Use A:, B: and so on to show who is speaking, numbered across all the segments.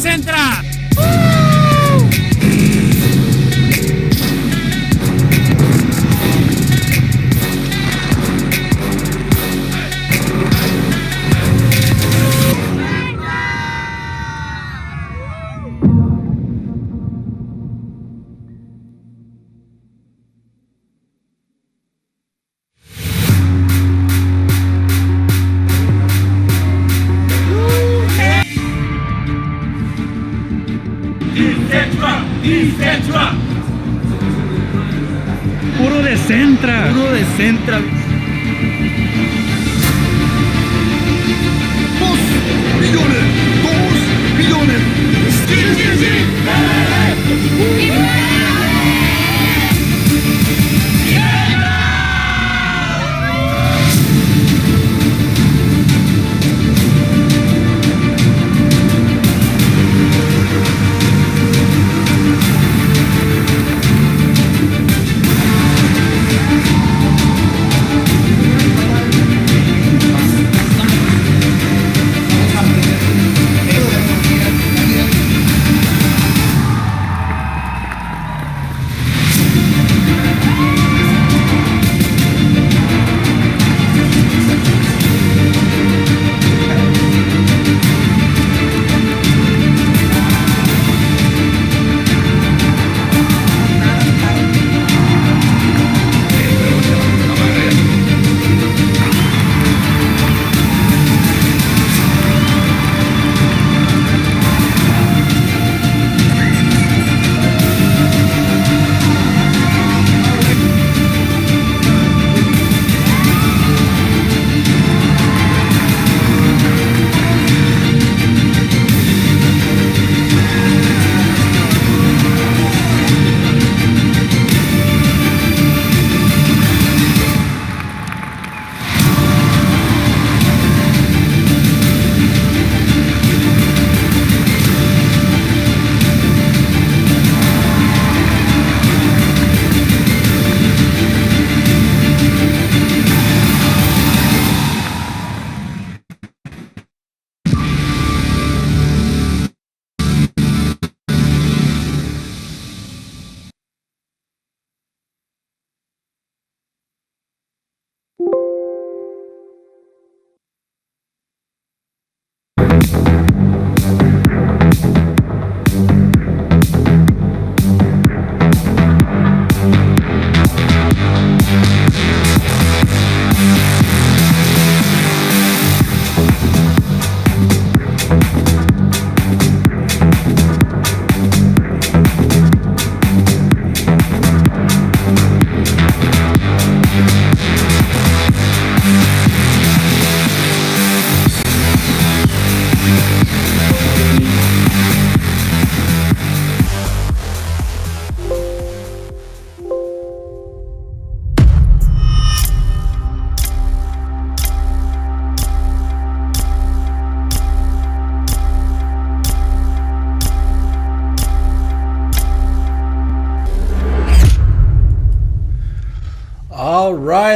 A: Decentra.
B: Decentra.
A: Puro Decentra.
B: Puro Decentra.
C: 2 millones. 2 millones.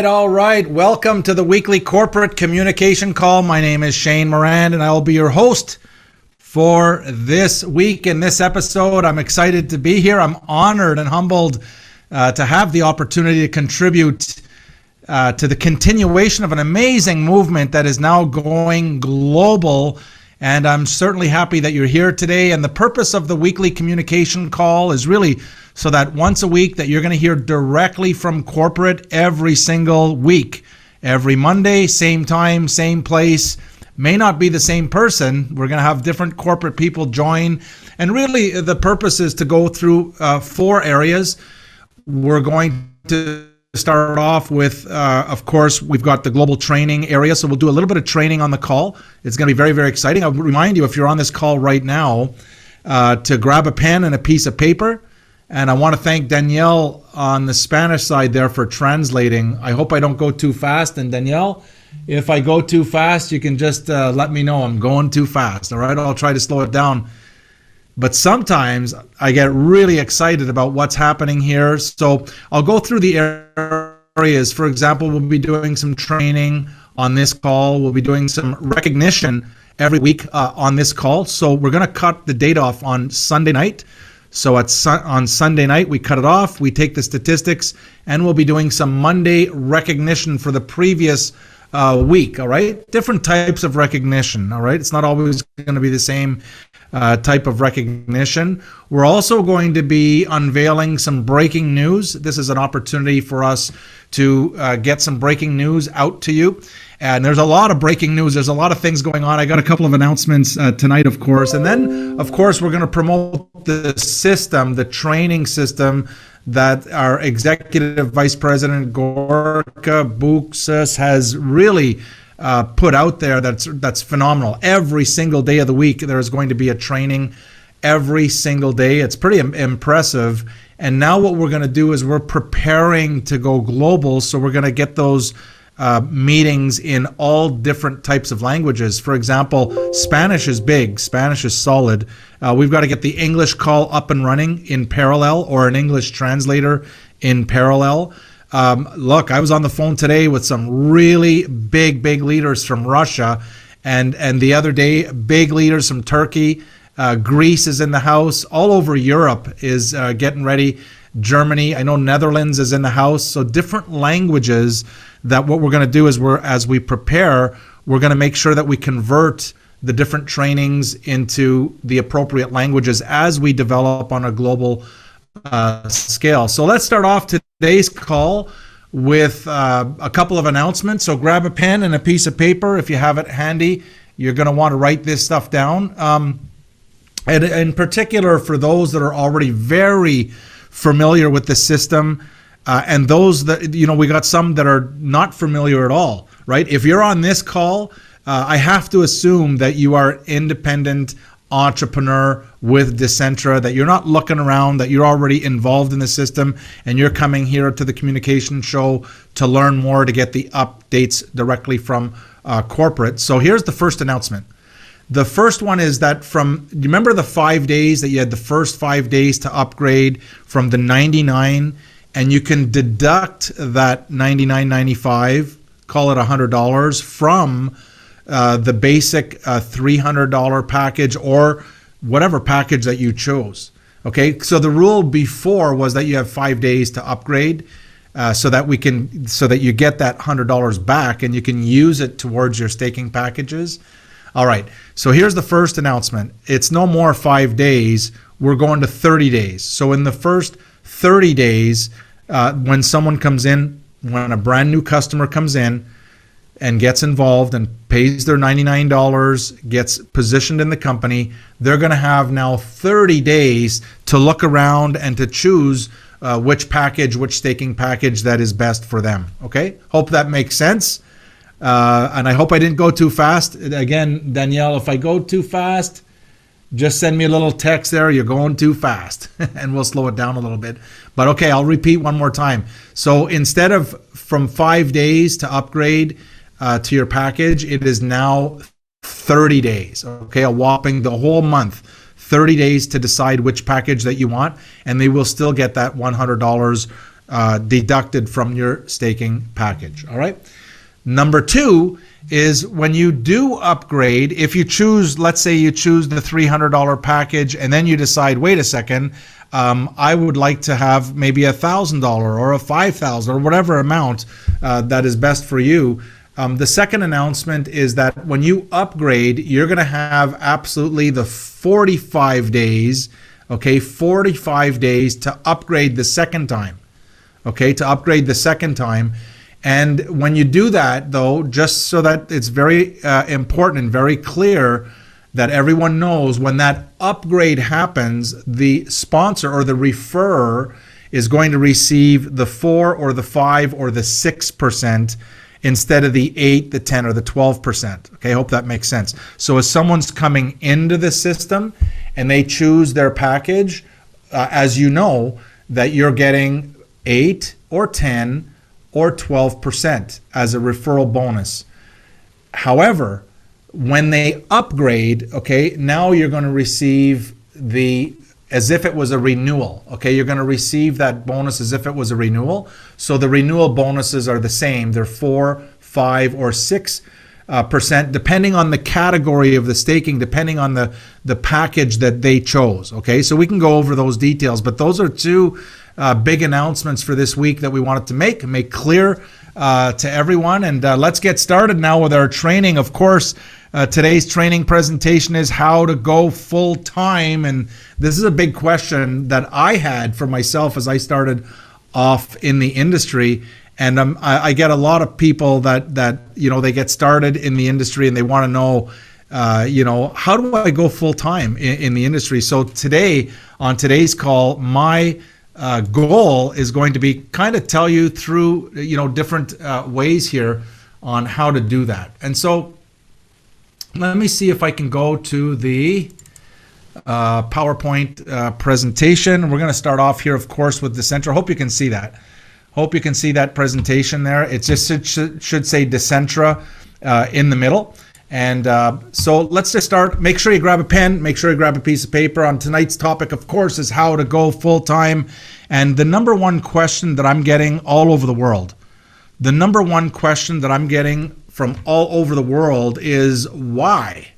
D: All right. Welcome to the weekly corporate communication call. My name is Shane Moran, and I will be your host for this week. In this episode, I'm excited to be here. I'm honored and humbled to have the opportunity to contribute to the continuation of an amazing movement that is now going global. And I'm certainly happy that you're here today. And the purpose of the weekly communication call is really so that once a week that you're going to hear directly from corporate every single week. Every Monday, same time, same place. May not be the same person. We're going to have different corporate people join. And really the purpose is to go through 4 areas. We're going to start off with, of course, we've got the global training area. So we'll do a little bit of training on the call. It's going to be very, very exciting. I'll remind you, if you're on this call right now, to grab a pen and a piece of paper. And I want to thank Danielle on the Spanish side there for translating. I hope I don't go too fast. And Danielle, if I go too fast, you can just let me know I'm going too fast. All right, I'll try to slow it down. But sometimes I get really excited about what's happening here. So I'll go through the areas. For example, we'll be doing some training on this call. We'll be doing some recognition every week on this call. So we're going to cut the date off on Sunday night. So on Sunday night, we cut it off. We take the statistics, and we'll be doing some Monday recognition for the previous week. All right, different types of recognition. All right, it's not always going to be the same type of recognition. We're also going to be unveiling some breaking news. This is an opportunity for us to get some breaking news out to you. And there's a lot of breaking news. There's a lot of things going on. I got a couple of announcements tonight, of course. And then, of course, we're going to promote the system, the training system that our Executive Vice President Gorka Buksas has really put out there. That's phenomenal. Every single day of the week, there is going to be a training every single day. It's pretty impressive. And now what we're going to do is we're preparing to go global. So we're going to get those meetings in all different types of languages. For example, Spanish is big. Spanish is solid. We've got to get the English call up and running in parallel, or an English translator in parallel. Look, I was on the phone today with some really big leaders from Russia, and the other day, big leaders from Turkey. Greece is in the house. All over Europe is getting ready. Germany, I know Netherlands is in the house. So different languages. That what we're going to do is as we prepare, we're going to make sure that we convert the different trainings into the appropriate languages as we develop on a global scale. So let's start off today's call with a couple of announcements. So grab a pen and a piece of paper if you have it handy. You're going to want to write this stuff down. And in particular, for those that are already very familiar with the system, and those that, we got some that are not familiar at all, right? If you're on this call, I have to assume that you are an independent entrepreneur with Decentra, that you're not looking around, that you're already involved in the system, and you're coming here to the communication show to learn more, to get the updates directly from corporate. So here's the first announcement. The first one is that do you remember the 5 days that you had the first 5 days to upgrade from the 99, and you can deduct that $99.95, call it $100 from the basic $300 package or whatever package that you chose. Okay, so the rule before was that you have 5 days to upgrade, so that you get that $100 back and you can use it towards your staking packages. All right, so here's the first announcement. It's no more 5 days. We're going to 30 days. So in the first 30 days, when someone comes in, when a brand new customer comes in and gets involved and pays their $99, gets positioned in the company, they're going to have now 30 days to look around and to choose which staking package that is best for them. Okay, hope that makes sense. And I hope I didn't go too fast. Again, Danielle, if I go too fast, just send me a little text there. You're going too fast, and we'll slow it down a little bit. But okay, I'll repeat one more time. So instead of from 5 days to upgrade to your package, it is now 30 days. Okay, a whopping the whole month, 30 days to decide which package that you want, and they will still get that $100 deducted from your staking package. All right. Number two is when you do upgrade, if you choose, let's say you choose the $300 package and then you decide, wait a second, I would like to have maybe $1,000 or a $5,000 or whatever amount that is best for you. The second announcement is that when you upgrade, you're going to have absolutely the 45 days, okay, 45 days to upgrade the second time, okay, to upgrade the second time. And when you do that, though, just so that it's very important and very clear that everyone knows, when that upgrade happens, the sponsor or the referrer is going to receive the 4 or the 5 or the 6% instead of the 8, the 10, or the 12%. Okay, I hope that makes sense. So as someone's coming into the system and they choose their package, as you know, that you're getting 8 or 10 or 12% as a referral bonus. However, when they upgrade, okay, now you're going to receive as if it was a renewal. Okay, you're going to receive that bonus as if it was a renewal. So the renewal bonuses are the same. They're 4, 5 or 6%, depending on the category of the staking, depending on the package that they chose. Okay, so we can go over those details, but those are two big announcements for this week that we wanted to make clear to everyone. And let's get started now with our training. Of course, today's training presentation is how to go full time, and this is a big question that I had for myself as I started off in the industry. And I get a lot of people that they get started in the industry and they want to know, how do I go full time in the industry? So today, on today's call, my goal is going to be kind of tell you through different ways here on how to do that. And so let me see if I can go to the PowerPoint presentation. We're going to start off here, of course, with Decentra. Hope you can see that. Hope you can see that presentation there. It just should say Decentra in the middle. And so let's just start. Make sure you grab a pen. Make sure you grab a piece of paper. On tonight's topic, of course, is how to go full time. And the number one question that I'm getting all over the world, from all over the world is why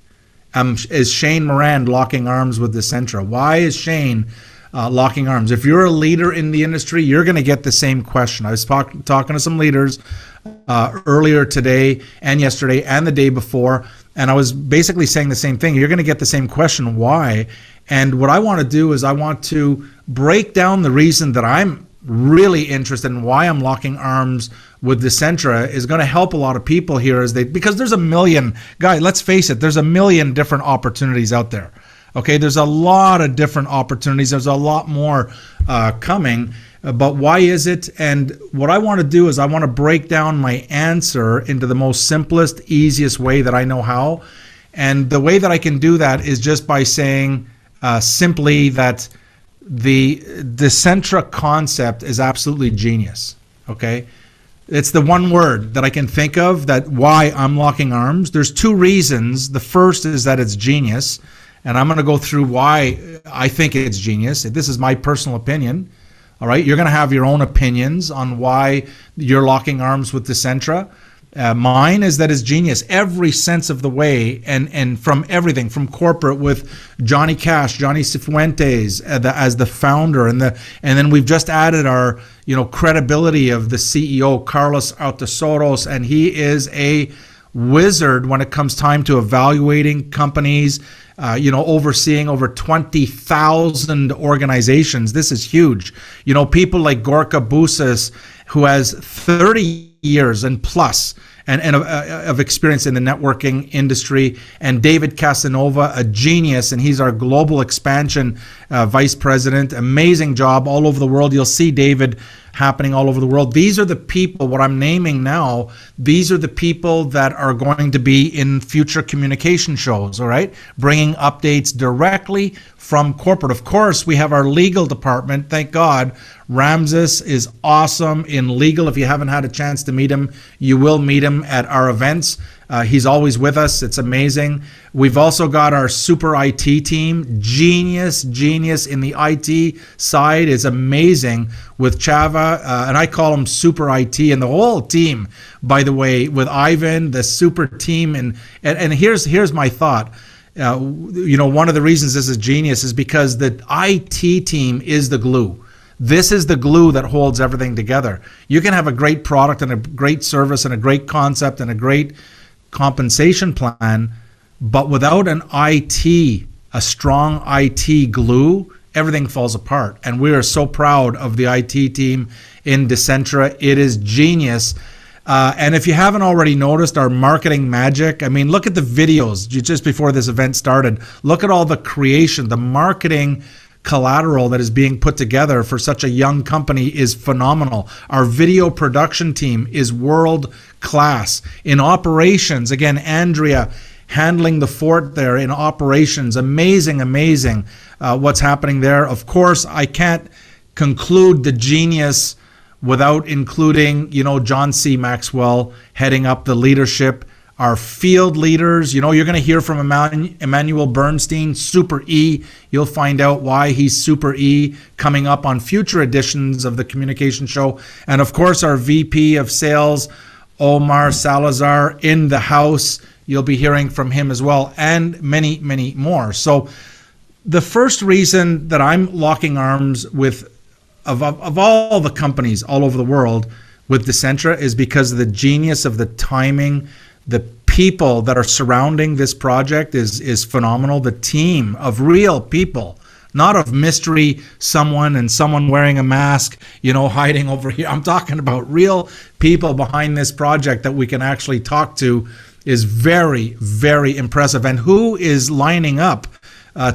D: is Shane Morand locking arms with Decentra? Why is Shane locking arms? If you're a leader in the industry, you're going to get the same question. I was talking to some leaders earlier today and yesterday and the day before, and I was basically saying the same thing. You're going to get the same question, why? And what I want to do is I want to break down the reason that I'm really interested in why I'm locking arms with Decentra is going to help a lot of people here because there's a million, guys, let's face it, there's a million different opportunities out there. Okay, there's a lot of different opportunities. There's a lot more coming. But why is it? And what I want to do is I want to break down my answer into the most simplest, easiest way that I know how. And the way that I can do that is just by saying simply that the Decentra concept is absolutely genius. Okay, it's the one word that I can think of that why I'm locking arms. There's two reasons. The first is that it's genius. And I'm going to go through why I think it's genius. This is my personal opinion. All right. You're going to have your own opinions on why you're locking arms with Decentra. Mine is that it's genius every sense of the way, and from everything from corporate with Johnny Cifuentes as the founder, and then we've just added our credibility of the CEO Carlos Altasoros, and he is a wizard when it comes time to evaluating companies. Overseeing over 20,000 organizations. This is huge. People like Gorka Busas, who has 30 years and plus and of experience in the networking industry, and David Casanova, a genius, and he's our global expansion vice president. Amazing job all over the world. You'll see David happening all over the world. These are the people, what I'm naming now, these are the people that are going to be in future communication shows, all right? Bringing updates directly from corporate. Of course, we have our legal department. Thank God. Ramses is awesome in legal. If you haven't had a chance to meet him, you will meet him at our events. He's always with us. It's amazing. We've also got our super IT team. Genius in the IT side is amazing with Chava, and I call him super IT, and the whole team, by the way, with Ivan, the super team. And here's my thought. One of the reasons this is genius is because the IT team is the glue. This is the glue that holds everything together. You can have a great product and a great service and a great concept and a great compensation plan, but without a strong IT glue, everything falls apart. And we are so proud of the IT team in Decentra. It is genius. And if you haven't already noticed our marketing magic, look at the videos just before this event started. Look at all the creation, the marketing collateral that is being put together for such a young company is phenomenal. Our video production team is world class. In operations, again, Andrea handling the fort there in operations. Amazing what's happening there. Of course, I can't conclude the genius without including, John C. Maxwell heading up the leadership. Our field leaders, you're going to hear from Emmanuel Bernstein, Super E. You'll find out why he's Super E coming up on future editions of the communication show. And of course, our VP of sales, Omar Salazar in the house. You'll be hearing from him as well, and many, many more. So the first reason that I'm locking arms with, of all the companies all over the world, with Decentra is because of the genius of the timing. The people that are surrounding this project is phenomenal. The team of real people, not of mystery someone and someone wearing a mask, hiding over here. I'm talking about real people behind this project that we can actually talk to, is very, very impressive. And who is lining up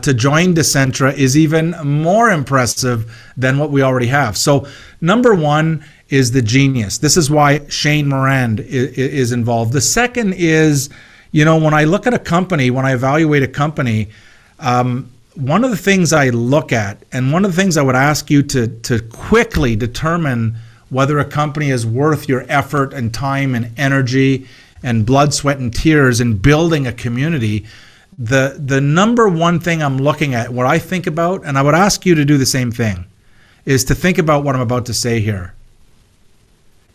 D: to join Decentra is even more impressive than what we already have. So number one is the genius. This is why Shane Morand is involved. The second is, when I look at a company, when I evaluate a company, one of the things I look at, and one of the things I would ask you to quickly determine whether a company is worth your effort and time and energy and blood, sweat, and tears in building a community, the number one thing I'm looking at, what I think about, and I would ask you to do the same thing, is to think about what I'm about to say here.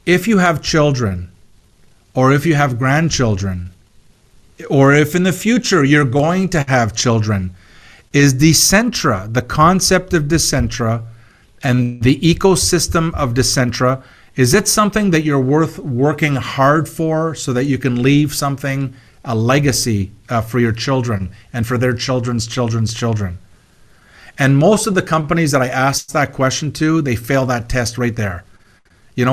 D: If you have children, or if you have grandchildren, or if in the future you're going to have children, is Decentra, the concept of Decentra and the ecosystem of Decentra, is it something that you're worth working hard for so that you can leave something, a legacy for your children and for their children's children's children? And most of the companies that I ask that question to, they fail that test right there. When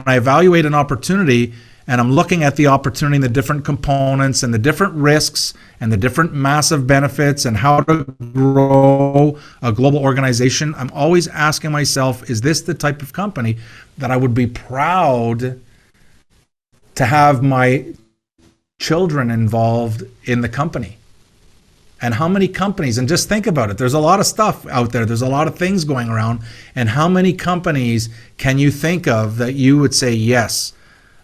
D: I evaluate an opportunity and I'm looking at the opportunity and the different components and the different risks and the different massive benefits and how to grow a global organization, I'm always asking myself, is this the type of company that I would be proud to have my children involved in the company? And how many companies, and just think about it, there's a lot of stuff out there, there's a lot of things going around, and how many companies can you think of that you would say, yes,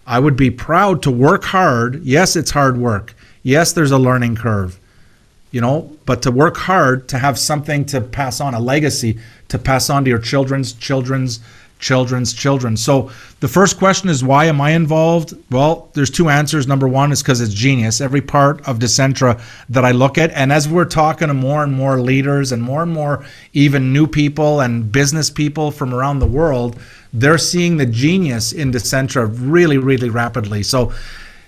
D: I would be proud to work hard. Yes, it's hard work. Yes, there's a learning curve, but to work hard, to have something to pass on, a legacy to pass on to your children's children's children. So the first question is, why am I involved? Well, there's two answers. Number one is because it's genius. Every part of Decentra that I look at, and as we're talking to more and more leaders and more even new people and business people from around the world, they're seeing the genius in Decentra really, really rapidly. So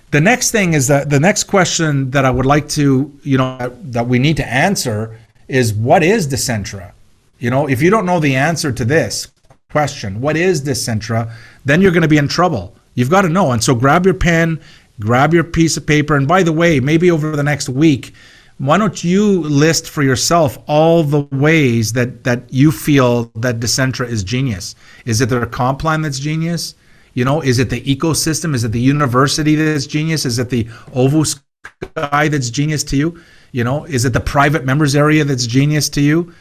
D: the next thing is that the next question that I would like to, that we need to answer is, what is Decentra? If you don't know the answer to this question, what is Decentra, then you're going to be in trouble. You've got to know. And so grab your pen, grab your piece of paper. And by the way, maybe over the next week, why don't you list for yourself all the ways that you feel that Decentra is genius? Is it their comp plan that's genius? Is it the ecosystem? Is it the university that's genius? Is it the Ovo Sky that's genius to you? Is it the private members area that's genius to you?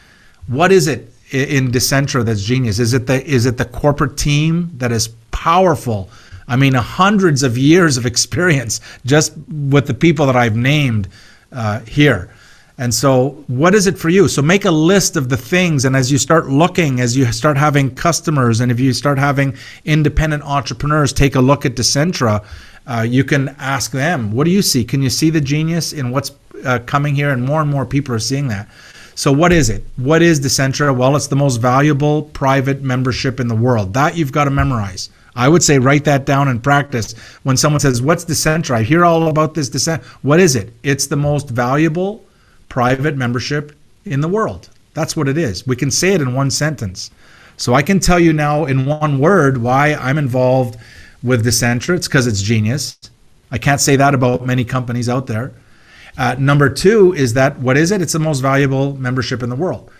D: What is it in Decentra that's genius? Is it the corporate team that is powerful? I mean, hundreds of years of experience just with the people that I've named here. And so what is it for you? So make a list of the things, and as you start looking, as you start having customers, and if you start having independent entrepreneurs take a look at Decentra, you can ask them, what do you see? Can you see the genius in what's coming here? And more people are seeing that. So what is it? What is Decentra? Well, it's the most valuable private membership in the world. That you've got to memorize. I would say write that down and practice. When someone says, what's Decentra? I hear all about this Decentra. What is it? It's the most valuable private membership in the world. That's what it is. We can say it in one sentence. So I can tell you now in one word why I'm involved with Decentra. It's because it's genius. I can't say that about many companies out there. Number two is that, what is it? It's the most valuable membership in the world.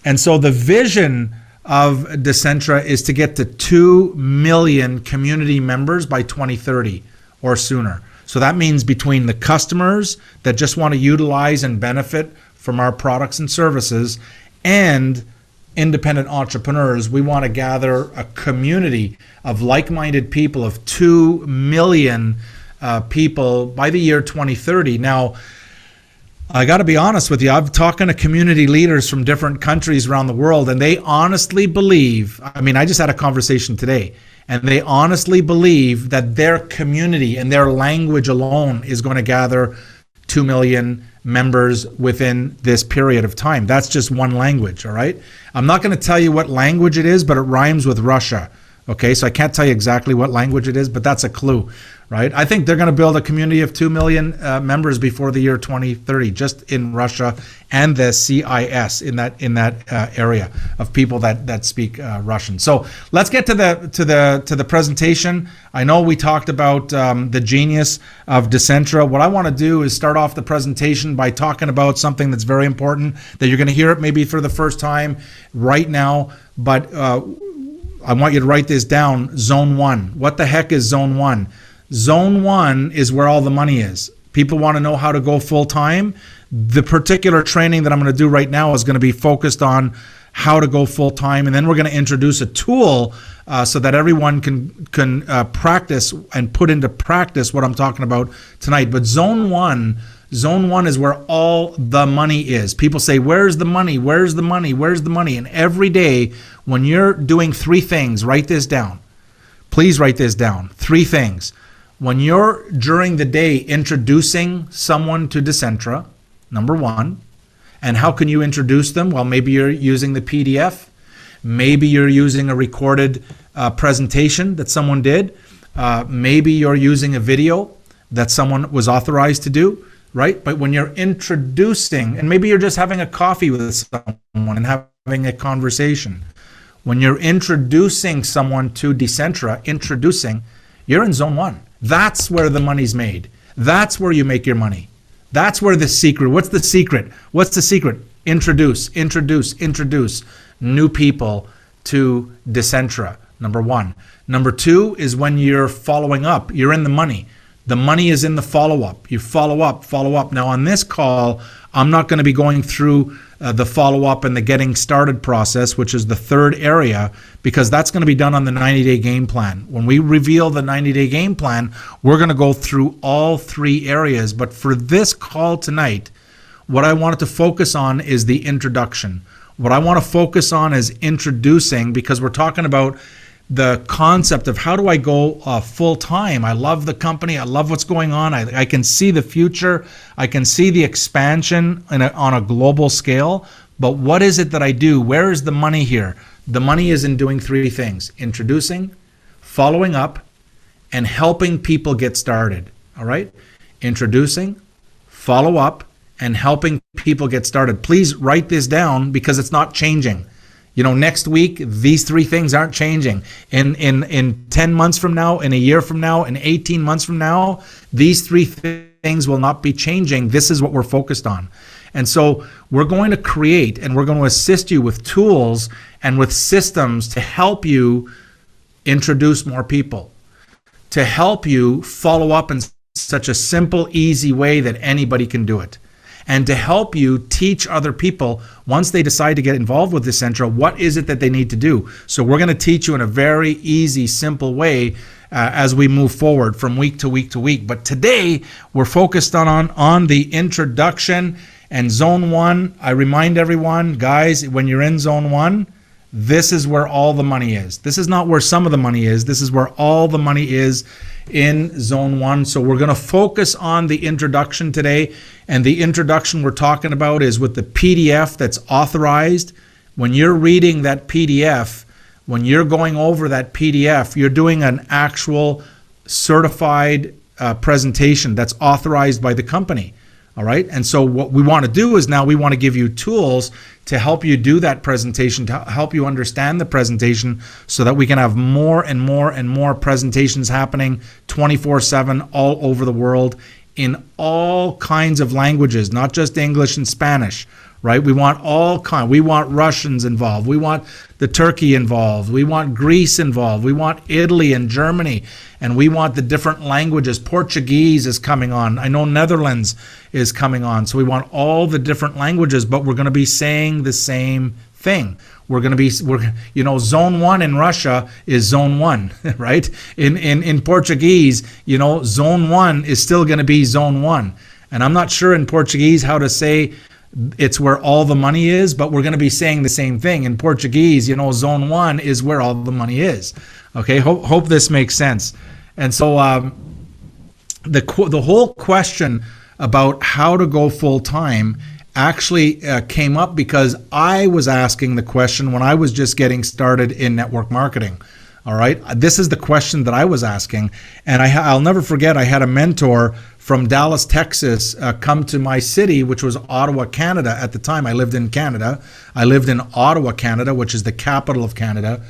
D: And so the vision of Decentra is to get to 2 million community members by 2030 or sooner. So that means between the customers that just want to utilize and benefit from our products and services and independent entrepreneurs, we want to gather a community of like-minded people of 2 million people by the year 2030. Now, I got to be honest with you. I've talking to community leaders from different countries around the world, and they honestly believe, I mean, I just had a conversation today, and they honestly believe that their community and their language alone is going to gather 2 million members within this period of time. That's just one language, all right? I'm not going to tell you what language it is, but it rhymes with Russia. Okay, so I can't tell you exactly what language it is, but that's a clue, right? I think they're going to build a community of 2 million members before the year 2030, just in Russia and the CIS in that area of people that speak Russian. So let's get to the presentation. I know we talked about the genius of Decentra. What I want to do is start off the presentation by talking about something that's very important that you're going to hear it maybe for the first time right now, but I want you to write this down. Zone 1. What the heck is Zone 1? Zone 1 is where all the money is. People want to know how to go full time. The particular training that I'm going to do right now is going to be focused on how to go full time, and then we're going to introduce a tool so that everyone can practice and put into practice what I'm talking about tonight. But Zone 1 is where all the money is. People say, where's the money? Where's the money? Where's the money? And every day when you're doing 3 things, write this down. Please write this down. 3 things. When you're during the day introducing someone to Decentra, number 1, and how can you introduce them? Well, maybe you're using the PDF. Maybe you're using a recorded presentation that someone did. Maybe you're using a video that someone was authorized to do. Right? But when you're introducing, and maybe you're just having a coffee with someone and having a conversation, when you're introducing someone to Decentra, you're in Zone 1. That's where the money's made. That's where you make your money. That's where the secret. What's the secret? What's the secret? Introduce new people to Decentra, number 1. Number 2 is when you're following up, you're in the money. The money is in the follow-up. You follow up. Now on this call, I'm not going to be going through the follow-up and the getting started process, which is the 3rd area, because that's going to be done on the 90-day game plan. When we reveal the 90-day game plan, we're going to go through all 3 areas. But for this call tonight, what I wanted to focus on is the introduction. What I want to focus on is introducing, because we're talking about the concept of how do I go full time. I love the company. I love what's going on. I can see the future. I can see the expansion on a global scale. But what is it that I do? Where is the money here? The money is in doing 3 things: introducing, following up, and helping people get started. All right? Introducing, follow up, and helping people get started. Please write this down because it's not changing. You know, next week, these 3 things aren't changing. In 10 months from now, in a year from now, in 18 months from now, these 3 things will not be changing. This is what we're focused on. And so we're going to create and we're going to assist you with tools and with systems to help you introduce more people, to help you follow up in such a simple, easy way that anybody can do it, and to help you teach other people, once they decide to get involved with Decentra, what is it that they need to do. So we're going to teach you in a very easy, simple way as we move forward from week to week to week. But today, we're focused on the introduction and Zone 1. I remind everyone, guys, when you're in Zone 1, this is where all the money is. This is not where some of the money is. This is where all the money is in Zone 1. So we're going to focus on the introduction today. And the introduction we're talking about is with the PDF that's authorized. When you're reading that PDF, when you're going over that PDF, you're doing an actual certified presentation that's authorized by the company. All right. And so what we want to do is now we want to give you tools to help you do that presentation, to help you understand the presentation so that we can have more and more and more presentations happening 24/7 all over the world in all kinds of languages, not just English and Spanish, right? We want all kinds. We want Russians involved. We want the Turkey involved. We want Greece involved. We want Italy and Germany. And we want the different languages. Portuguese is coming on. I know Netherlands is coming on. So we want all the different languages, but we're going to be saying the same thing. We're going to be, Zone 1 in Russia is Zone 1, right? In Portuguese, Zone 1 is still going to be Zone 1. And I'm not sure in Portuguese how to say it's where all the money is, but we're going to be saying the same thing. In Portuguese, Zone 1 is where all the money is. Okay, hope this makes sense. And so the whole question about how to go full time actually came up because I was asking the question when I was just getting started in network marketing. All right, this is the question that I was asking, and I'll never forget. I had a mentor from Dallas, Texas, come to my city, which was Ottawa, Canada. At the time, I lived in Canada. I lived in Ottawa, Canada, which is the capital of Canada.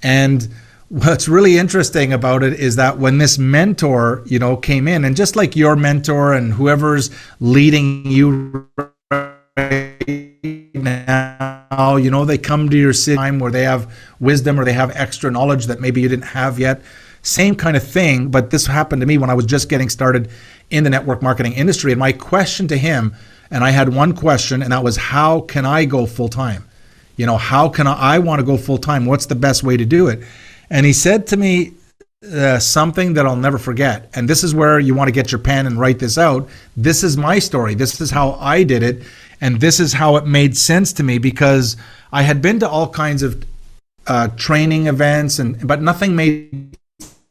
D: And what's really interesting about it is that when this mentor, came in, and just like your mentor and whoever's leading you right now, they come to your city time where they have wisdom or they have extra knowledge that maybe you didn't have yet. Same kind of thing, but this happened to me when I was just getting started in the network marketing industry. And my question to him, and I had one question, and that was, how can I go full time? How can I want to go full time? What's the best way to do it? And he said to me something that I'll never forget. And this is where you want to get your pen and write this out. This is my story. This is how I did it. And this is how it made sense to me, because I had been to all kinds of training events, but nothing made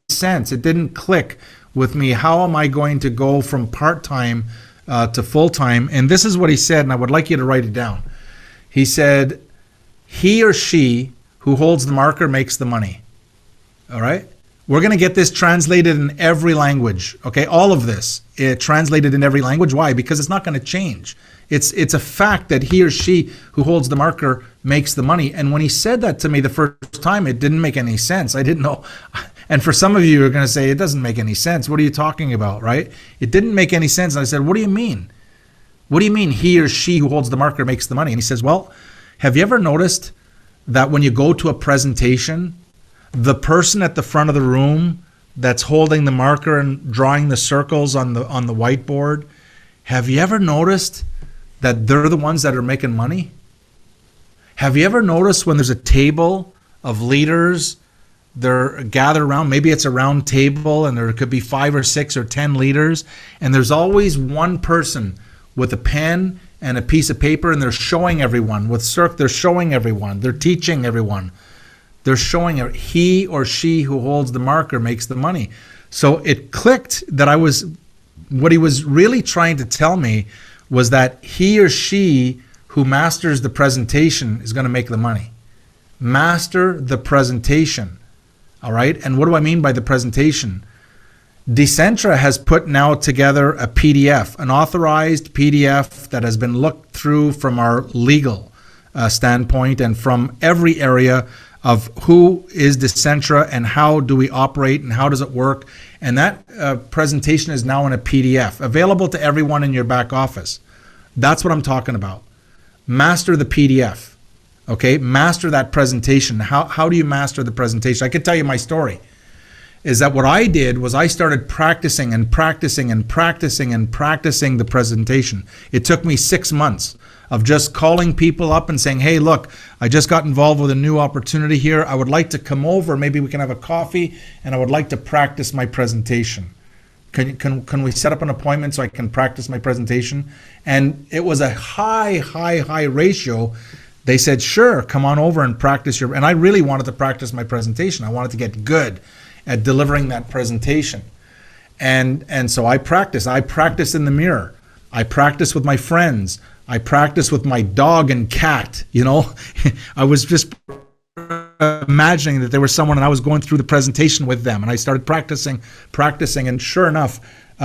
D: sense. It didn't click with me. How am I going to go from part-time to full-time? And this is what he said, and I would like you to write it down. He said, he or she who holds the marker makes the money. All right? We're going to get this translated in every language. Okay? All of this translated in every language. Why? Because it's not going to change. It's a fact that he or she who holds the marker makes the money. And when he said that to me the first time, it didn't make any sense. I didn't know. And for some of you are going to say, it doesn't make any sense. What are you talking about, right? It didn't make any sense. And I said, what do you mean? What do you mean he or she who holds the marker makes the money? And he says, well, have you ever noticed that when you go to a presentation, the person at the front of the room that's holding the marker and drawing the circles on the whiteboard, have you ever noticed that they're the ones that are making money? Have you ever noticed when there's a table of leaders, they're gathered around, maybe it's a round table and there could be 5 or 6 or 10 leaders, and there's always one person with a pen and a piece of paper, and they're showing everyone they're showing everyone, they're teaching everyone, they're showing he or she who holds the marker makes the money. So it clicked that what he was really trying to tell me was that he or she who masters the presentation is going to make the money. Master the presentation. All right. And what do I mean by the presentation? Decentra has put now together a PDF, an authorized PDF that has been looked through from our legal standpoint and from every area of who is Decentra and how do we operate and how does it work. And that presentation is now in a PDF, available to everyone in your back office. That's what I'm talking about. Master the PDF. Okay, master that presentation. How do you master the presentation? I could tell you my story. Is that what I did was I started practicing and practicing and practicing and practicing the presentation. It took me 6 months of just calling people up and saying, hey, look, I just got involved with a new opportunity here. I would like to come over. Maybe we can have a coffee, and I would like to practice my presentation. Can we set up an appointment so I can practice my presentation? And it was a high ratio. They said, sure, come on over and practice and I really wanted to practice my presentation. I wanted to get good at delivering that presentation. And so I practiced. I practiced in the mirror. I practiced with my friends. I practiced with my dog and cat, I was just imagining that there was someone and I was going through the presentation with them, and I started practicing, and sure enough,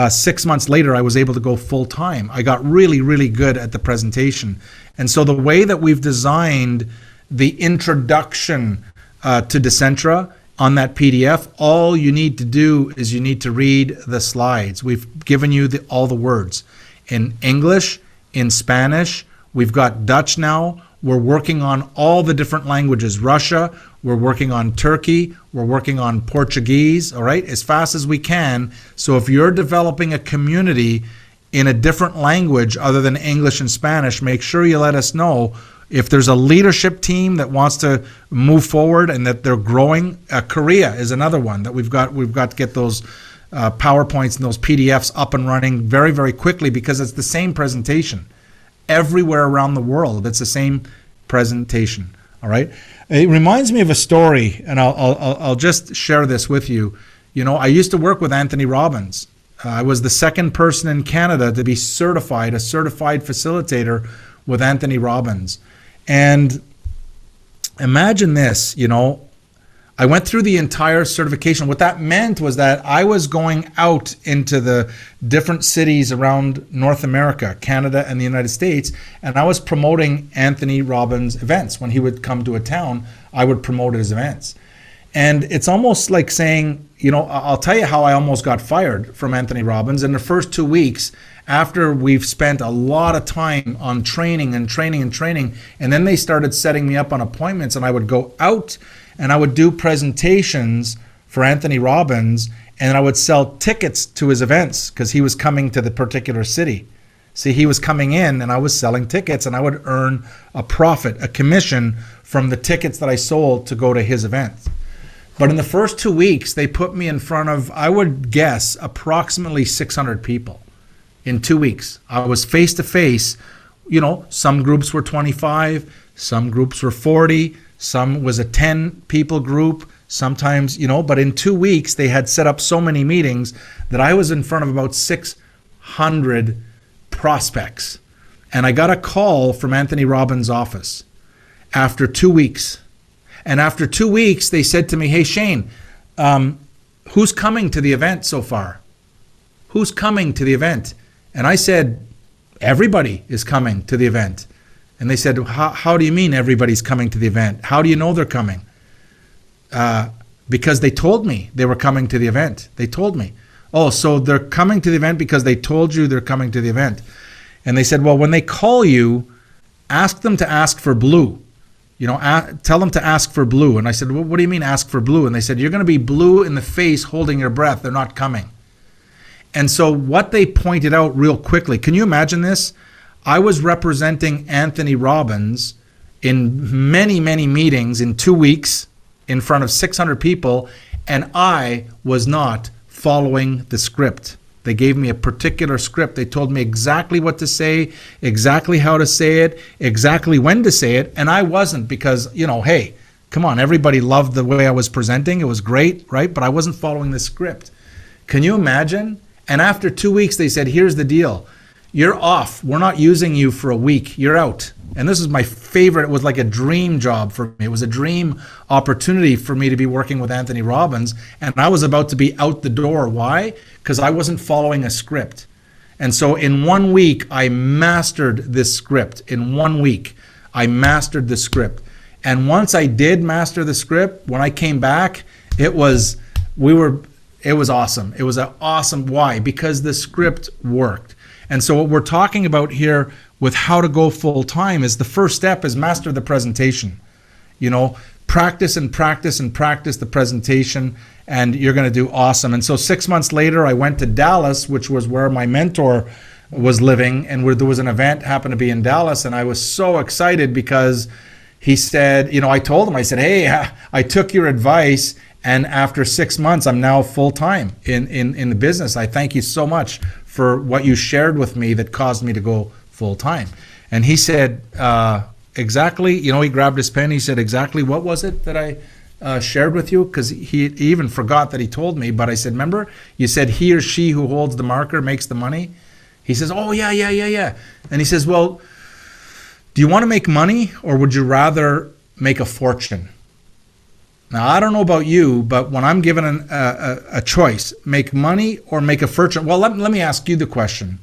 D: 6 months later, I was able to go full time. I got really good at the presentation. And so the way that we've designed the introduction to Decentra on that PDF, all you need to do is you need to read the slides. We've given you all the words in English, in Spanish. We've got Dutch now. We're working on all the different languages. Russia, we're working on Turkey, we're working on Portuguese, all right, as fast as we can. So if you're developing a community in a different language other than English and Spanish, make sure you let us know. If there's a leadership team that wants to move forward and that they're growing, Korea is another one that we've got to get those PowerPoints and those PDFs up and running very quickly, because it's the same presentation. Everywhere around the world, it's the same presentation. All right. It reminds me of a story, and I'll just share this with you. You know, I used to work with Anthony Robbins. I was the second person in Canada to be certified, a certified facilitator with Anthony Robbins. And imagine this, you know, I went through the entire certification. What that meant was that I was going out into the different cities around North America, Canada, and the United States, and I was promoting Anthony Robbins events. When he would come to a town, I would promote his events. And it's almost like saying, you know, I'll tell you how I almost got fired from Anthony Robbins. In the first 2 weeks, after we've spent a lot of time on training, and then they started setting me up on appointments, and I would go out and I would do presentations for Anthony Robbins, and I would sell tickets to his events because he was coming to the particular city. See, he was coming in and I was selling tickets, and I would earn a profit, a commission from the tickets that I sold to go to his events. But in the first 2 weeks, they put me in front of, I would guess, approximately 600 people. In 2 weeks, I was face to face. You know, some groups were 25, some groups were 40, some was a 10 people group, sometimes, you know, but in 2 weeks, they had set up so many meetings that I was in front of about 600 prospects. And I got a call from Anthony Robbins' office after 2 weeks. And after 2 weeks, they said to me, hey, Shane, who's coming to the event so far? Who's coming to the event? And I said, everybody is coming to the event. And they said, how do you mean everybody's coming to the event? How do you know they're coming? Because they told me they were coming to the event. They told me. Oh, so they're coming to the event because they told you they're coming to the event. And they said, well, when they call you, ask them to ask for blue. You know, tell them to ask for blue. And I said, well, what do you mean ask for blue? And they said, you're going to be blue in the face holding your breath. They're not coming. And so what they pointed out real quickly, can you imagine this? I was representing Anthony Robbins in many, many meetings in 2 weeks in front of 600 people, and I was not following the script. They gave me a particular script. They told me exactly what to say, exactly how to say it, exactly when to say it, and I wasn't because, you know, hey, come on, everybody loved the way I was presenting. It was great, right? But I wasn't following the script. Can you imagine? And after 2 weeks, they said, here's the deal. You're off. We're not using you for a week. You're out. And this is my favorite. It was like a dream job for me. It was a dream opportunity for me to be working with Anthony Robbins. And I was about to be out the door. Why? Because I wasn't following a script. And so in 1 week, I mastered this script. In 1 week, I mastered the script. And once I did master the script, when I came back, it was awesome. It was an awesome, why? Because the script worked. And so what we're talking about here with how to go full time is the first step is master the presentation. You know, practice and practice and practice the presentation, and you're going to do awesome. And so 6 months later, I went to Dallas, which was where my mentor was living, and where there was an event happened to be in Dallas, and I was so excited because he said, you know, I told him, I said, hey, I took your advice, and after 6 months, I'm now full time in the business. I thank you so much for what you shared with me that caused me to go full time. And he said, exactly, you know, he grabbed his pen. He said, exactly what was it that I shared with you? Because he even forgot that he told me. But I said, remember, you said he or she who holds the marker makes the money. He says, oh, yeah. And he says, well, do you want to make money or would you rather make a fortune? Now, I don't know about you, but when I'm given a choice, make money or make a fortune, well, let me ask you the question.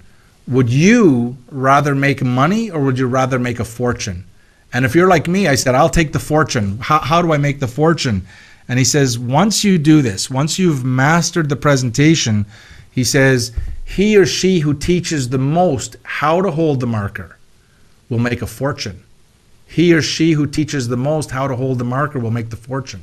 D: Would you rather make money or would you rather make a fortune? And if you're like me, I said, I'll take the fortune. How do I make the fortune? And he says, once you do this, once you've mastered the presentation, he says, he or she who teaches the most how to hold the marker will make a fortune. He or she who teaches the most how to hold the marker will make the fortune.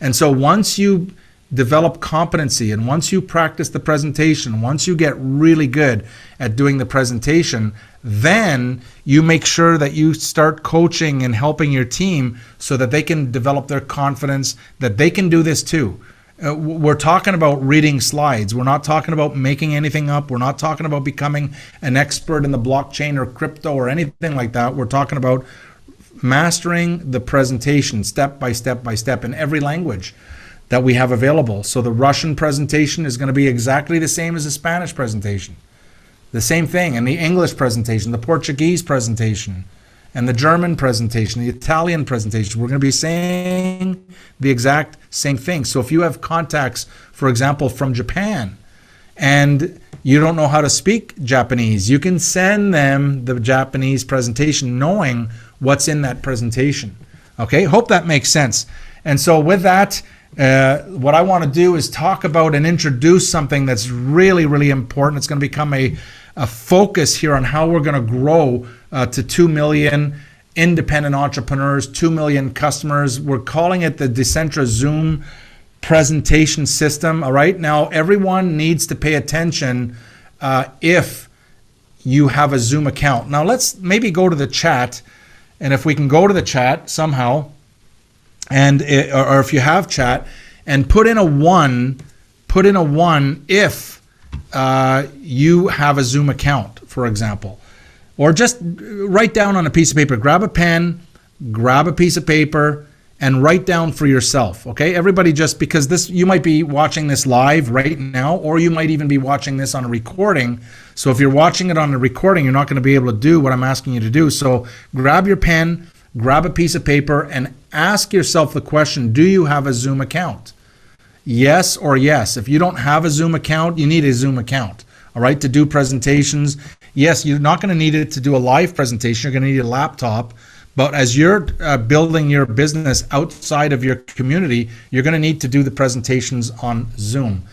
D: And so once you develop competency and once you practice the presentation, once you get really good at doing the presentation, then you make sure that you start coaching and helping your team so that they can develop their confidence that they can do this too. We're talking about reading slides. We're not talking about making anything up. We're not talking about becoming an expert in the blockchain or crypto or anything like that. We're talking about mastering the presentation step by step by step in every language that we have available. So the Russian presentation is going to be exactly the same as the Spanish presentation. The same thing, and the English presentation, the Portuguese presentation, and the German presentation, the Italian presentation. We're going to be saying the exact same thing. So if you have contacts, for example, from Japan, and you don't know how to speak Japanese, you can send them the Japanese presentation knowing what's in that presentation. Okay, hope that makes sense. And so with that, what I want to do is talk about and introduce something that's really, really important. It's going to become a focus here on how we're going to grow to 2 million independent entrepreneurs, 2 million customers. We're calling it the Decentra Zoom presentation system. All right, now everyone needs to pay attention if you have a Zoom account. Now let's maybe go to the chat, and if we can go to the chat somehow, and or if you have chat, and put in a one if you have a Zoom account, for example. Or just write down on a piece of paper, grab a pen, grab a piece of paper, and write down for yourself, okay? Everybody, just because this, you might be watching this live right now, or you might even be watching this on a recording. So if you're watching it on a recording, you're not going to be able to do what I'm asking you to do. So grab your pen, grab a piece of paper, and ask yourself the question, do you have a Zoom account? Yes or yes. If you don't have a Zoom account, you need a Zoom account, all right, to do presentations. Yes, you're not going to need it to do a live presentation. You're going to need a laptop. But as you're building your business outside of your community, you're going to need to do the presentations on Zoom.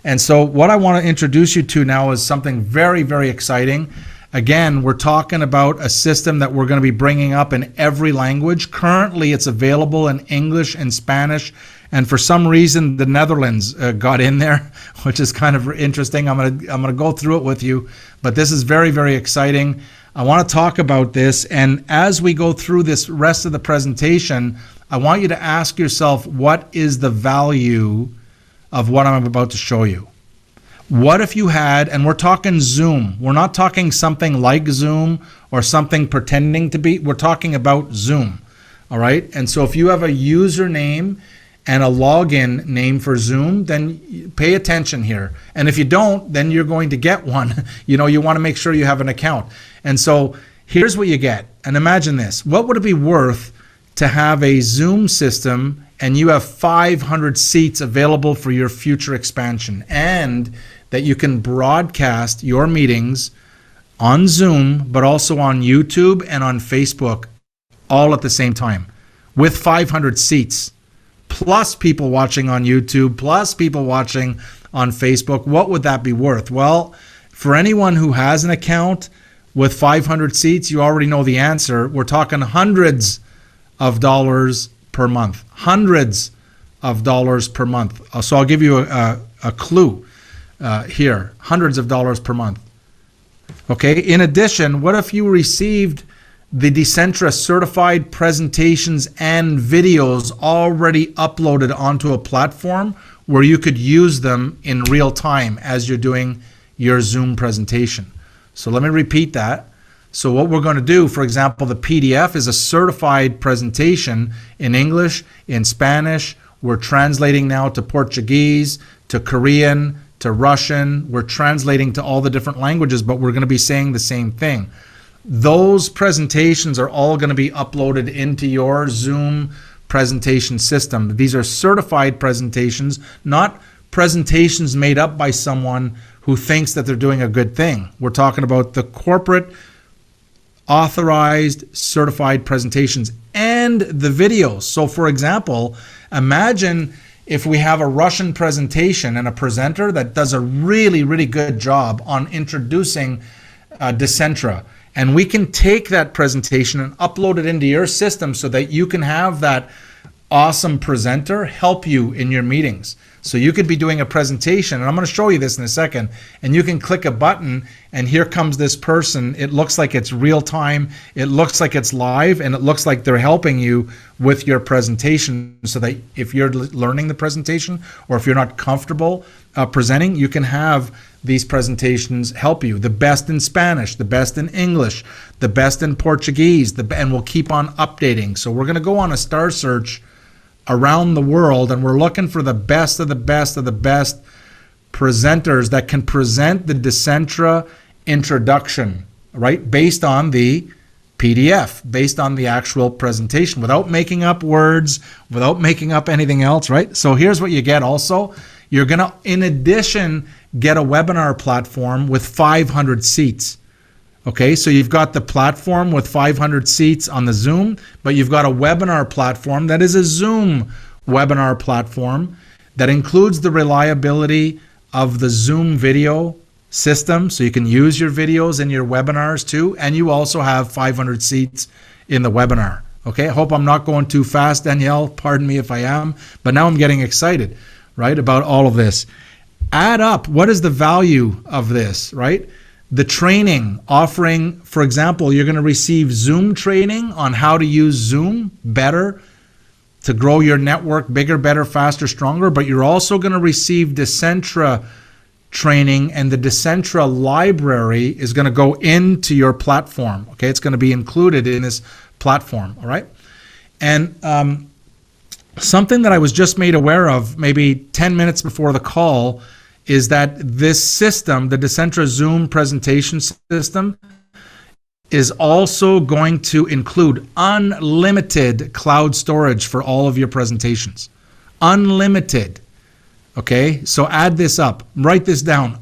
D: And so what I want to introduce you to now is something very, very exciting. Again, we're talking about a system that we're going to be bringing up in every language. Currently, it's available in English and Spanish. And for some reason, the Netherlands got in there, which is kind of interesting. I'm gonna go through it with you, but this is very, very exciting. I want to talk about this, and as we go through this rest of the presentation, I want you to ask yourself, what is the value of what I'm about to show you? What if you had, and we're talking Zoom, we're not talking something like Zoom or something pretending to be, we're talking about Zoom, all right? And so if you have a username and a login name for Zoom, then pay attention here. And if you don't, then you're going to get one. You know, you want to make sure you have an account. And so here's what you get. And imagine this. What would it be worth to have a Zoom system and you have 500 seats available for your future expansion, and that you can broadcast your meetings on Zoom, but also on YouTube and on Facebook all at the same time with 500 seats? Plus people watching on YouTube, plus people watching on Facebook. What would that be worth? Well, for anyone who has an account with 500 seats, you already know the answer. We're talking hundreds of dollars per month. Hundreds of dollars per month. So I'll give you a clue here. Hundreds of dollars per month. Okay. In addition, what if you received the Decentra certified presentations and videos already uploaded onto a platform where you could use them in real time as you're doing your Zoom presentation? So let me repeat that. So what we're going to do, for example, the PDF is a certified presentation in English, in Spanish. We're translating now to Portuguese, to Korean, to Russian. We're translating to all the different languages, but we're going to be saying the same thing. Those presentations are all going to be uploaded into your Zoom presentation system. These are certified presentations, not presentations made up by someone who thinks that they're doing a good thing. We're talking about the corporate authorized certified presentations and the videos. So for example, imagine if we have a Russian presentation and a presenter that does a really, really good job on introducing Decentra. And we can take that presentation and upload it into your system so that you can have that awesome presenter help you in your meetings. So you could be doing a presentation, and I'm going to show you this in a second, and you can click a button, and here comes this person. It looks like it's real time, it looks like it's live, and it looks like they're helping you with your presentation, so that if you're learning the presentation or if you're not comfortable presenting, you can have these presentations help you. The best in Spanish, the best in English, the best in Portuguese, and we'll keep on updating. So we're going to go on a star search around the world, and we're looking for the best of the best of the best presenters that can present the Decentra introduction, right? Based on the PDF, based on the actual presentation, without making up words, without making up anything else, right? So here's what you get also. You're going to, in addition, get a webinar platform with 500 seats. Okay, so you've got the platform with 500 seats on the Zoom, but you've got a webinar platform that is a Zoom webinar platform that includes the reliability of the Zoom video system, so you can use your videos in your webinars too, and you also have 500 seats in the webinar. Okay, I hope I'm not going too fast, Danielle. Pardon me if I am, but now I'm getting excited, right, about all of this. Add up, what is the value of this, right? The training offering, for example, you're going to receive Zoom training on how to use Zoom better to grow your network bigger, better, faster, stronger, but you're also going to receive Decentra training, and the Decentra library is going to go into your platform. Okay, it's going to be included in this platform, all right? And something that I was just made aware of maybe 10 minutes before the call is that this system, the Decentra Zoom presentation system, is also going to include unlimited cloud storage for all of your presentations. Unlimited. Okay, so add this up. Write this down.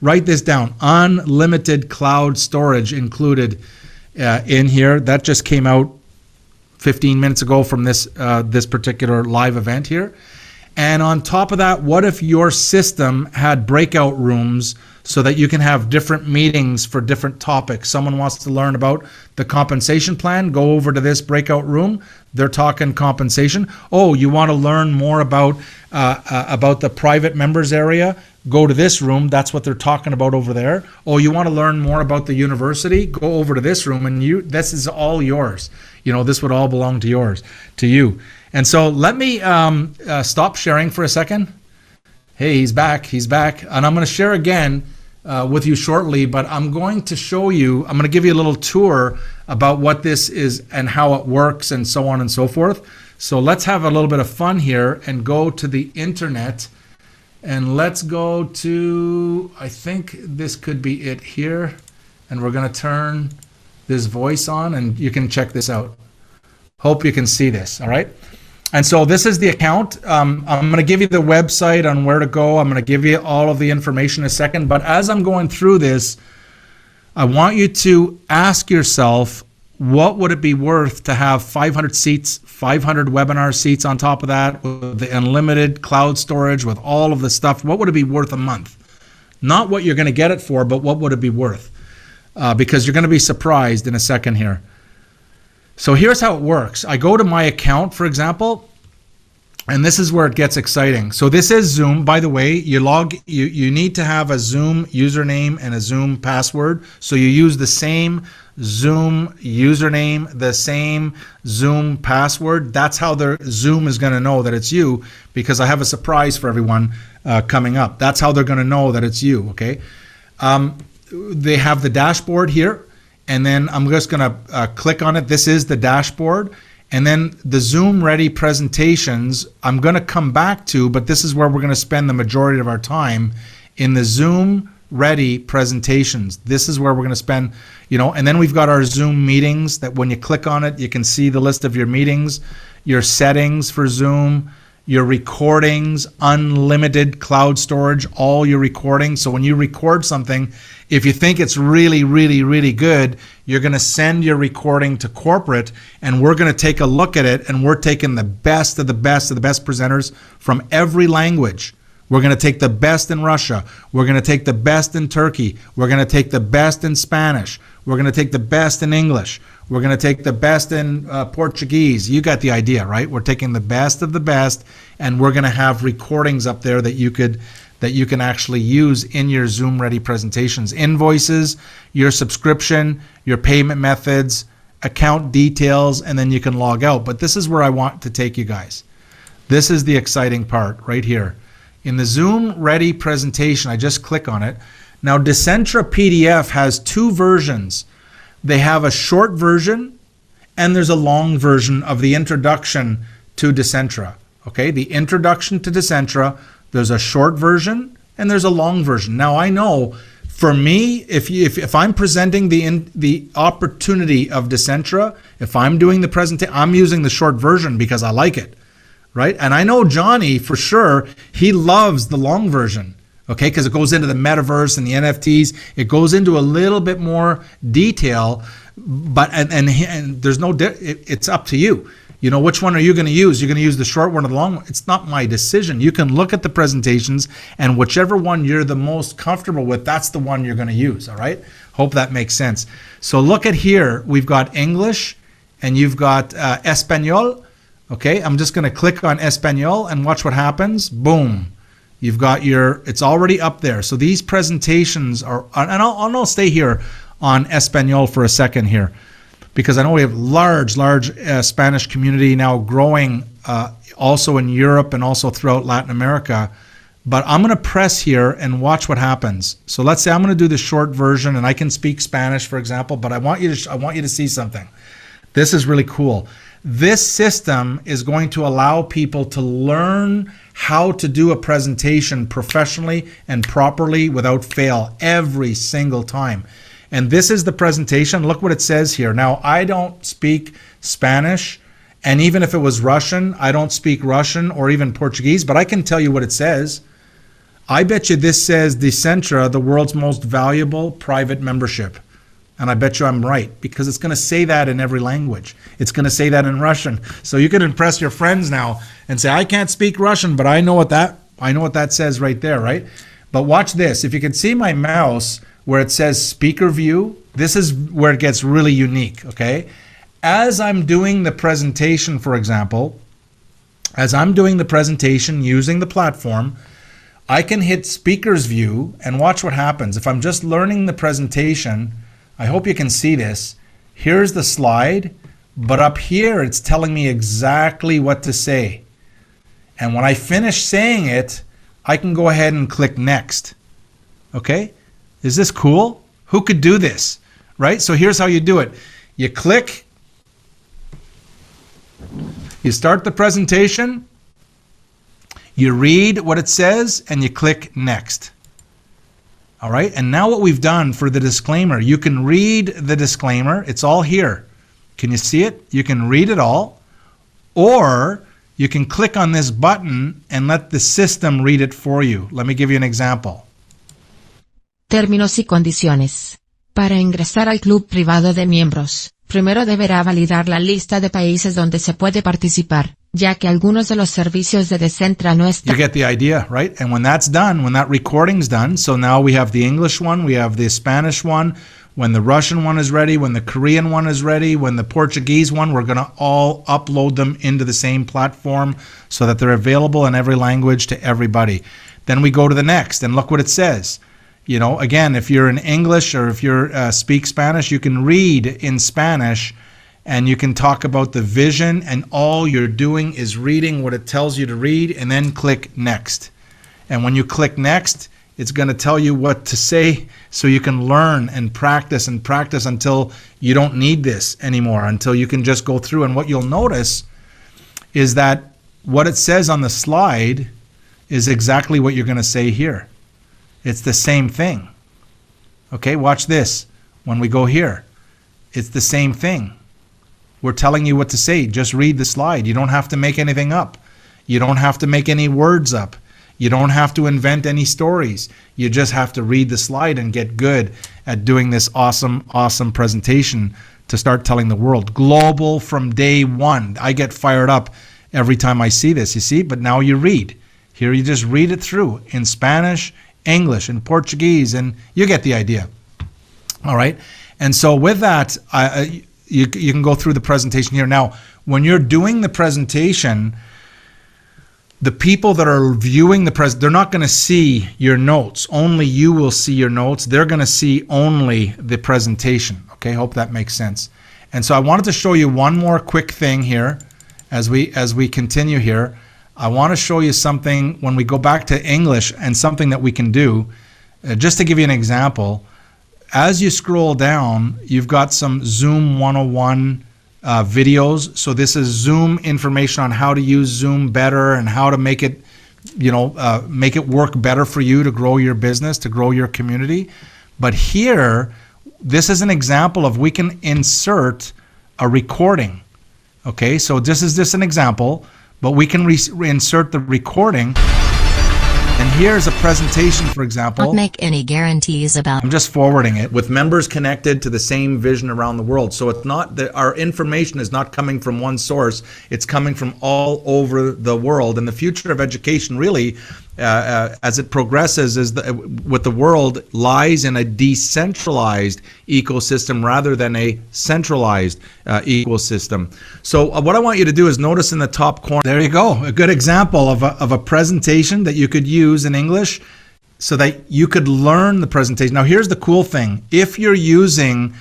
D: Write this down. Unlimited cloud storage included in here. That just came out 15 minutes ago from this particular live event here. And on top of that, what if your system had breakout rooms so that you can have different meetings for different topics? Someone wants to learn about the compensation plan, go over to this breakout room. They're talking compensation. Oh, you want to learn more about the private members area? Go to this room. That's what they're talking about over there. Oh, you want to learn more about the university? Go over to this room, and this is all yours. You know, this would all belong to you. And so let me stop sharing for a second. Hey, he's back. And I'm going to share again with you shortly, but I'm going to show you, I'm going to give you a little tour about what this is and how it works and so on and so forth. So let's have a little bit of fun here and go to the internet. And let's go to, I think this could be it here. And we're going to turn this voice on, and you can check this out. Hope you can see this, all right? And so this is the account. I'm going to give you the website on where to go. I'm going to give you all of the information in a second. But as I'm going through this, I want you to ask yourself, what would it be worth to have 500 seats, 500 webinar seats on top of that, with the unlimited cloud storage, with all of the stuff? What would it be worth a month? Not what you're going to get it for, but what would it be worth? Because you're going to be surprised in a second here. So here's how it works. I go to my account, for example, and this is where it gets exciting. So this is Zoom. By the way, you need to have a Zoom username and a Zoom password. So you use the same Zoom username, the same Zoom password. That's how their Zoom is going to know that it's you, because I have a surprise for everyone coming up. That's how they're going to know that it's you, okay? They have the dashboard here. And then I'm just going to click on it. This is the dashboard. And then the Zoom Ready presentations, I'm going to come back to, but this is where we're going to spend the majority of our time, in the Zoom Ready presentations. This is where we're going to spend, and then we've got our Zoom meetings that when you click on it, you can see the list of your meetings, your settings for Zoom, your recordings, unlimited cloud storage, all your recordings. So when you record something, if you think it's really, really, really good, you're going to send your recording to corporate, and we're going to take a look at it, and we're taking the best of the best of the best presenters from every language. We're going to take the best in Russia. We're going to take the best in Turkey. We're going to take the best in Spanish. We're going to take the best in English. We're going to take the best in Portuguese. You got the idea, right? We're taking the best of the best, and we're going to have recordings up there that you can actually use in your Zoom ready presentations. Invoices, your subscription, your payment methods, account details, and then you can log out. But this is where I want to take you guys. This is the exciting part right here. In the Zoom ready presentation, I just click on it. Now, Decentra PDF has two versions. They have a short version and there's a long version of the introduction to Decentra. Okay, the introduction to Decentra, there's a short version and there's a long version. Now, I know for me, if I'm presenting the opportunity of Decentra, if I'm doing the presentation, I'm using the short version because I like it, right? And I know Johnny, for sure, he loves the long version. Okay, because it goes into the metaverse and the NFTs. It goes into a little bit more detail, but and there's no. It's up to you. You know, which one are you going to use? You're going to use the short one or the long one? It's not my decision. You can look at the presentations, and whichever one you're the most comfortable with, that's the one you're going to use. All right. Hope that makes sense. So look at here. We've got English, and you've got Espanol. Okay, I'm just going to click on Espanol and watch what happens. Boom. You've got it's already up there. So these presentations are, and I'll stay here on Espanol for a second here, because I know we have large Spanish community now growing also in Europe and also throughout Latin America. But I'm going to press here and watch what happens. So let's say I'm going to do the short version, and I can speak Spanish, for example, but I want you to see something. This is really cool. This system is going to allow people to learn how to do a presentation professionally and properly without fail every single time. And this is the presentation. Look what it says here. Now, I don't speak Spanish, and even if it was Russian, I don't speak Russian or even Portuguese, but I can tell you what it says. I bet you this says Decentra, the world's most valuable private membership. And I bet you I'm right, because it's going to say that in every language. It's going to say that in Russian. So you can impress your friends now and say, I can't speak Russian, but I know what that says right there, right? But watch this. If you can see my mouse where it says speaker view, this is where it gets really unique, okay? As I'm doing the presentation, for example, as I'm doing the presentation using the platform, I can hit speaker's view and watch what happens. If I'm just learning the presentation, I hope you can see this. Here's the slide, but up here it's telling me exactly what to say. And when I finish saying it, I can go ahead and click next. Okay? Is this cool? Who could do this? Right? So here's how you do it. You click, you start the presentation, you read what it says, and you click next. All right, and now what we've done for the disclaimer, you can read the disclaimer. It's all here. Can you see it? You can read it all, or you can click on this button and let the system read it for you. Let me give you an example.
B: Términos y condiciones. Para ingresar al club privado de miembros, primero deberá validar la lista de países donde se puede participar, ya que algunos de los servicios de Decentra no están.
D: You get the idea, right? And when that's done, when that recording's done, so now we have the English one, we have the Spanish one, when the Russian one is ready, when the Korean one is ready, when the Portuguese one, we're going to all upload them into the same platform so that they're available in every language to everybody. Then we go to the next, and look what it says. You know, again, if you're in English or if you speak Spanish, you can read in Spanish and you can talk about the vision, and all you're doing is reading what it tells you to read, and then click next. And when you click next, it's going to tell you what to say so you can learn and practice until you don't need this anymore, until you can just go through. And what you'll notice is that what it says on the slide is exactly what you're going to say here. It's the same thing. Okay, watch this. When we go here, it's the same thing. We're telling you what to say. Just read the slide. You don't have to make anything up. You don't have to make any words up. You don't have to invent any stories. You just have to read the slide and get good at doing this awesome presentation to start telling the world. Global from day one. I get fired up every time I see this, you see? But now you read. Here you just read it through in Spanish, English, and Portuguese, and you get the idea. All right. And so with that, you can go through the presentation here. Now, when you're doing the presentation, the people that are viewing the they're not going to see your notes. Only you will see your notes. They're going to see only the presentation. Okay, hope that makes sense. And so I wanted to show you one more quick thing here as we continue here. I want to show you something when we go back to English, and something that we can do. Just to give you an example, as you scroll down, you've got some Zoom 101 videos. So this is Zoom information on how to use Zoom better and how to make it, make it work better for you to grow your business, to grow your community. But here, this is an example of we can insert a recording. Okay, so this is just an example, but we can insert the recording. And here's a presentation, for example.
E: Don't make any guarantees about.
D: I'm just forwarding it with members connected to the same vision around the world. So it's not that our information is not coming from one source. It's coming from all over the world. And the future of education really, as it progresses, with the world lies in a decentralized ecosystem rather than a centralized ecosystem. So what I want you to do is notice in the top corner, there you go, a good example of a presentation that you could use in English so that you could learn the presentation. Now here's the cool thing. If you're using,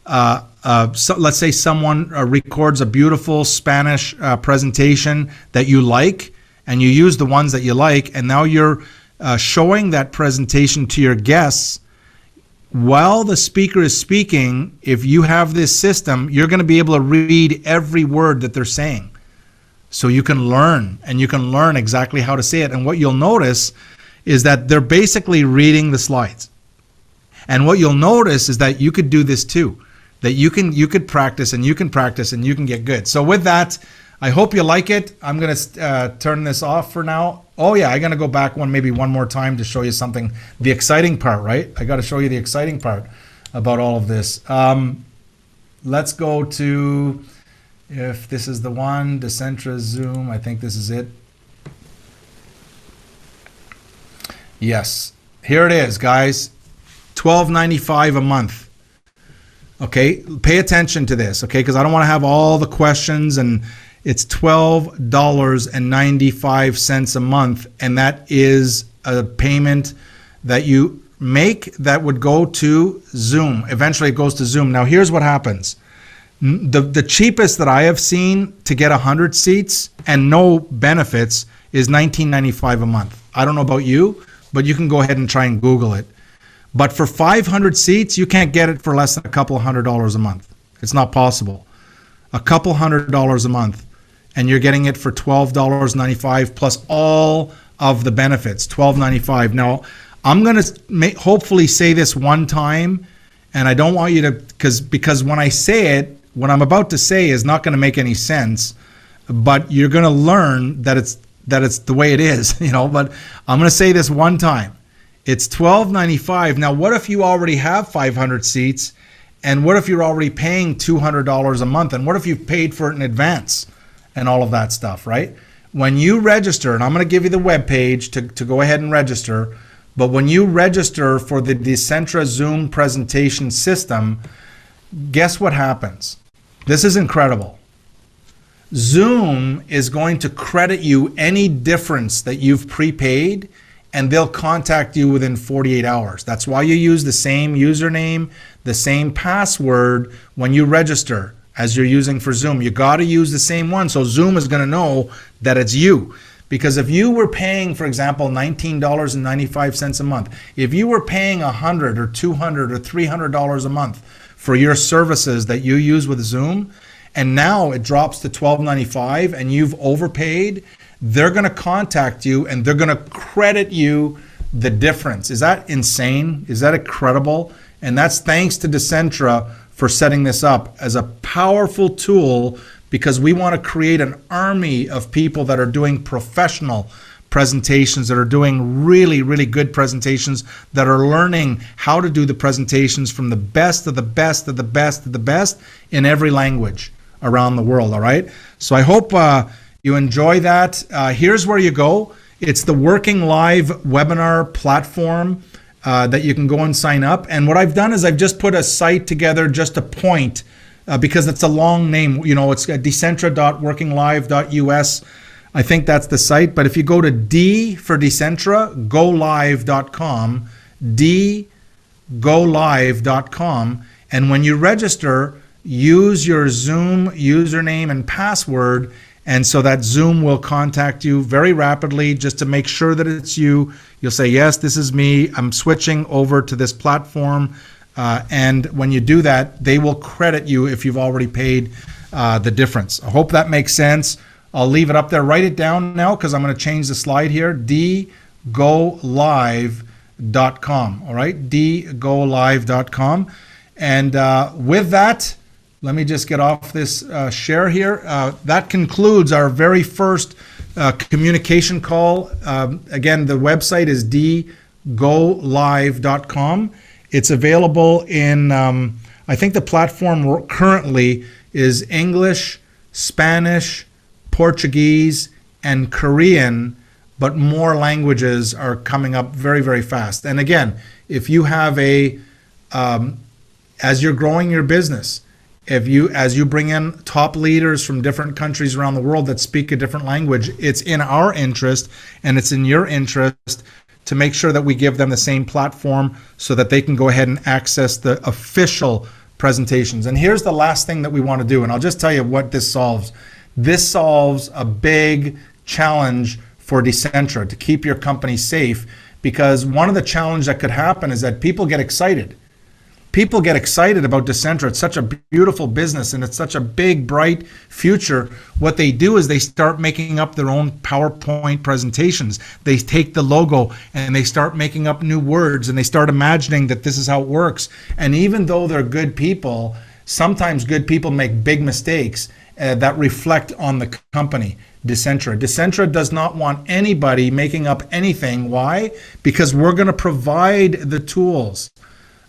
D: let's say someone records a beautiful Spanish presentation that you like, and you use the ones that you like, and now you're showing that presentation to your guests while the speaker is speaking. If you have this system, you're going to be able to read every word that they're saying. So you can learn, and you can learn exactly how to say it. And what you'll notice is that they're basically reading the slides. And what you'll notice is that you could do this too, that you could practice and you can practice and you can get good. So with that, I hope you like it. I'm going to turn this off for now. Oh yeah, I'm going to go back maybe one more time to show you something, the exciting part, right? I got to show you the exciting part about all of this. Let's go to, if this is the one, Decentra Zoom, I think this is it. Yes, here it is, guys. $12.95 a month. Okay, pay attention to this, okay? Because I don't want to have all the questions, and it's $12.95 a month, and that is a payment that you make that would go to Zoom. Eventually it goes to Zoom. Now here's what happens. The cheapest that I have seen to get 100 seats and no benefits is $19.95 a month. I don't know about you, but you can go ahead and try and Google it. But for 500 seats, you can't get it for less than a couple of $100s a month. It's not possible. A couple $100s a month, and you're getting it for $12.95 plus all of the benefits, $12.95. Now, I'm going to hopefully say this one time, and I don't want you to, because when I say it, what I'm about to say is not going to make any sense, but you're going to learn that it's the way it is, but I'm going to say this one time. It's $12.95. Now, what if you already have 500 seats, and what if you're already paying $200 a month, and what if you've paid for it in advance and all of that stuff, right? When you register, and I'm going to give you the web page to go ahead and register, but when you register for the Decentra Zoom presentation system, guess what happens? This is incredible. Zoom is going to credit you any difference that you've prepaid, and they'll contact you within 48 hours. That's why you use the same username, the same password when you register as you're using for Zoom. You got to use the same one, so Zoom is going to know that it's you. Because if you were paying, for example, $19.95 a month, if you were paying $100 or $200 or $300 a month for your services that you use with Zoom, and now it drops to $12.95 and you've overpaid, they're going to contact you and they're going to credit you the difference. Is that insane? Is that incredible? And that's thanks to Decentra for setting this up as a powerful tool, because we want to create an army of people that are doing professional presentations, that are doing really, really good presentations, that are learning how to do the presentations from the best of the best of the best of the best in every language around the world, all right? So I hope you enjoy that. Here's where you go. It's the Working Live webinar platform. that you can go and sign up. And what I've done is I've just put a site together just to point, because it's a long name. It's decentra.workinglive.us. I think that's the site. But if you go to D for Decentra, golive.com, dgolive.com, and when you register, use your Zoom username and password, and so that Zoom will contact you very rapidly just to make sure that it's you. You'll say, yes, this is me. I'm switching over to this platform. And when you do that, they will credit you if you've already paid the difference. I hope that makes sense. I'll leave it up there. Write it down now because I'm going to change the slide here. dgolive.com. All right, dgolive.com. And with that, let me just get off this share here. That concludes our very first communication call. Again, the website is dgolive.com. It's available in, I think the platform currently is English, Spanish, Portuguese, and Korean, but more languages are coming up very, very fast. And again, if you have as you're growing your business, as you bring in top leaders from different countries around the world that speak a different language, it's in our interest and it's in your interest to make sure that we give them the same platform so that they can go ahead and access the official presentations. And here's the last thing that we want to do, and I'll just tell you what this solves. This solves a big challenge for Decentra to keep your company safe, because one of the challenges that could happen is that people get excited. People get excited about Decentra. It's such a beautiful business and it's such a big, bright future. What they do is they start making up their own PowerPoint presentations. They take the logo and they start making up new words and they start imagining that this is how it works. And even though they're good people, sometimes good people make big mistakes that reflect on the company, Decentra. Decentra does not want anybody making up anything. Why? Because we're going to provide the tools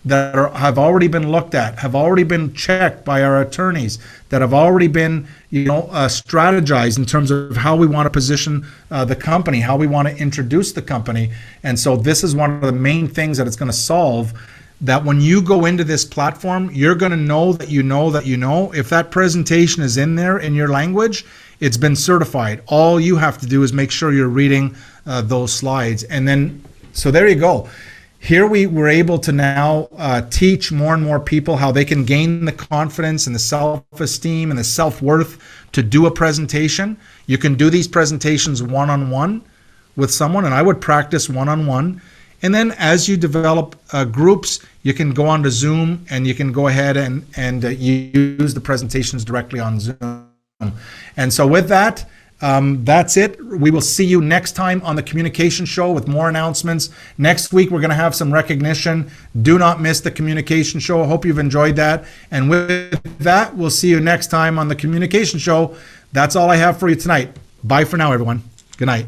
D: that have already been looked at, have already been checked by our attorneys, that have already been, strategized in terms of how we want to position the company, how we want to introduce the company. And so this is one of the main things that it's going to solve, that when you go into this platform, you're going to know that you know that you know. If that presentation is in there in your language, it's been certified. All you have to do is make sure you're reading those slides. And then, so there you go. Here we were able to now teach more and more people how they can gain the confidence and the self-esteem and the self-worth to do a presentation. You can do these presentations one-on-one with someone, and I would practice one-on-one. And then as you develop groups, you can go on to Zoom and you can go ahead and use the presentations directly on Zoom. And so with that, that's it. We will see you next time on the Communication Show with more announcements. Next week, we're going to have some recognition. Do not miss the Communication Show. I hope you've enjoyed that. And with that, we'll see you next time on the Communication Show. That's all I have for you tonight. Bye for now, everyone. Good night.